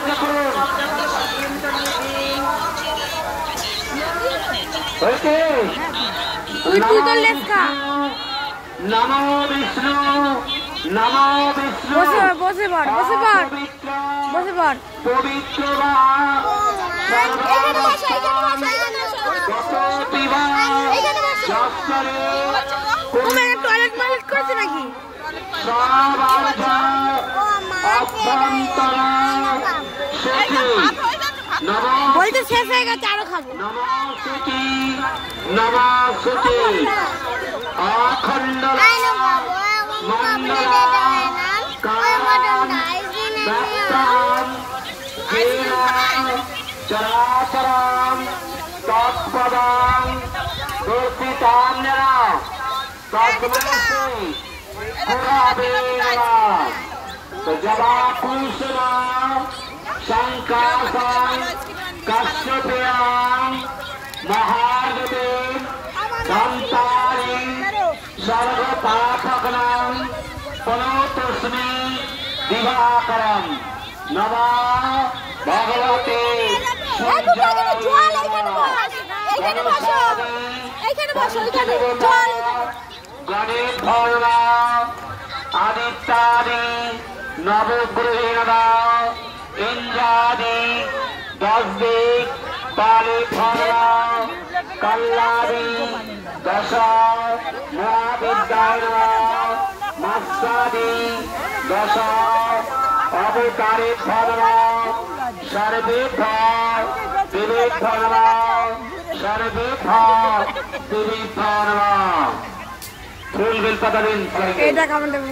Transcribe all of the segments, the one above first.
সাহায্য করুন। হয়েছে নমো বিষ্ণু নমো বিষ্ণু। বসে পড় পবিত্র বা টয়লেট মালিট করেছে নাকি? বলতে শেষ হয়ে গেছে, আরো খাবো। চরাচরম তৎপদং দর্শিতান্যনা তস্মৈ পুরাবে নমঃ। তো জবা পুষ্ণা শঙ্কাসং কাশ্যপেয়ং মহাদেবেন দন্তারি সর্বপাপগ্নং প্রণতস্মি দিবাকরম। নমঃ ভগবতে গণেশ ধর্ম আদিত্যাদি নবগ্রহেণ ইন্দ্রাদি 10 দিক পালে ধর্ম কল্যাণী দশ মহাবিদ্যায় মৎস্যাদি 10 অবতারে ধর্ম সর্বেভ্য দেবেভ্য নমঃ সর্বেভ্য দেবেভ্য নমঃ। ফুল বেলপাতা দিন। এটা কেমন দেবো?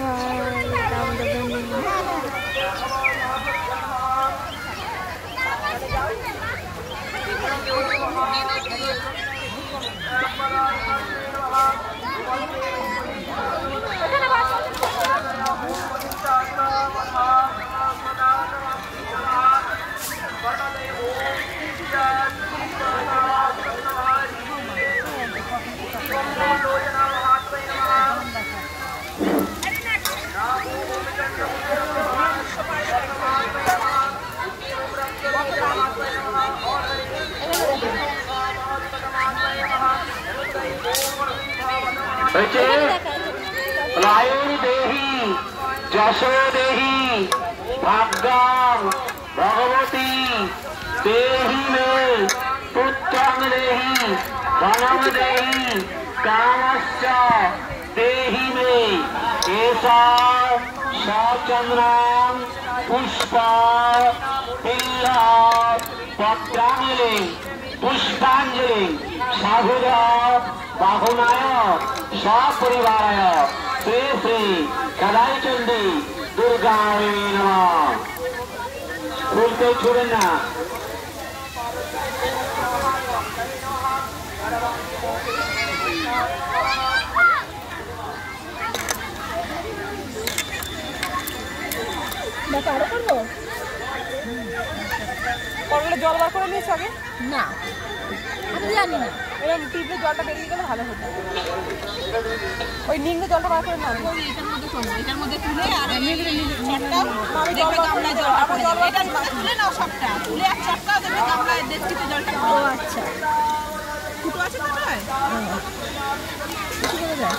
দেহি যশো দেহি ভাগ্যং ভগবতী দেহি মে পুত্রং দেহি ধনং দেহি কামশ্চ দেহি মে। এষা সচন্দ্রং পুষ্প পিল্লা পত্রাঞ্জলি পুষ্পাঞ্জলি সাধুর বাহুনায় সপরিবারায় শ্রী শ্রী কাদাই চণ্ডী দুর্গায় নমঃ। ফুলকে ছুড়েন না। জল বার করে নিয়েছ আগে? না, আমি জানি না। এরকম টিপে জলটা বেরিয়ে গেলে ভালো হতো। ওই নিংড়ে জলটা বার করে নাও। এটার মধ্যে করবো, এটার মধ্যে তুলে আর নিংড়ে দেখবে গামলায় জলটা পড়ে যাবে। এটার মধ্যে তুলে নাও সবটা, তুলে এক চটকা দেখবে গামলায় ডেস্কিতে জলটা পড়ে যাবে। ও আচ্ছা, ফুটো আছে তো নয়? কিছু করে যায়।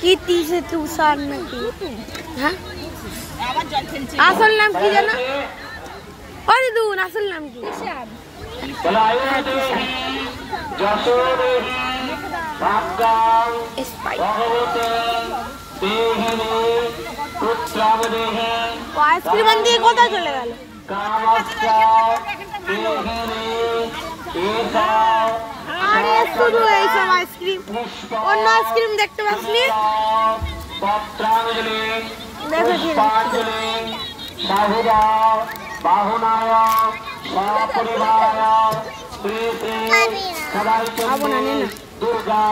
কি তিসে তুষার নাকি? হ্যাঁ, আসল নাম কি জানো? ও দিদুন, আসল নাম কি? আইসক্রিম দিয়ে কোথায় চলে গেল? আরে শুধু এইসব আইসক্রিম, অন্য আইসক্রিম দেখতে পাসনি? দুর্গা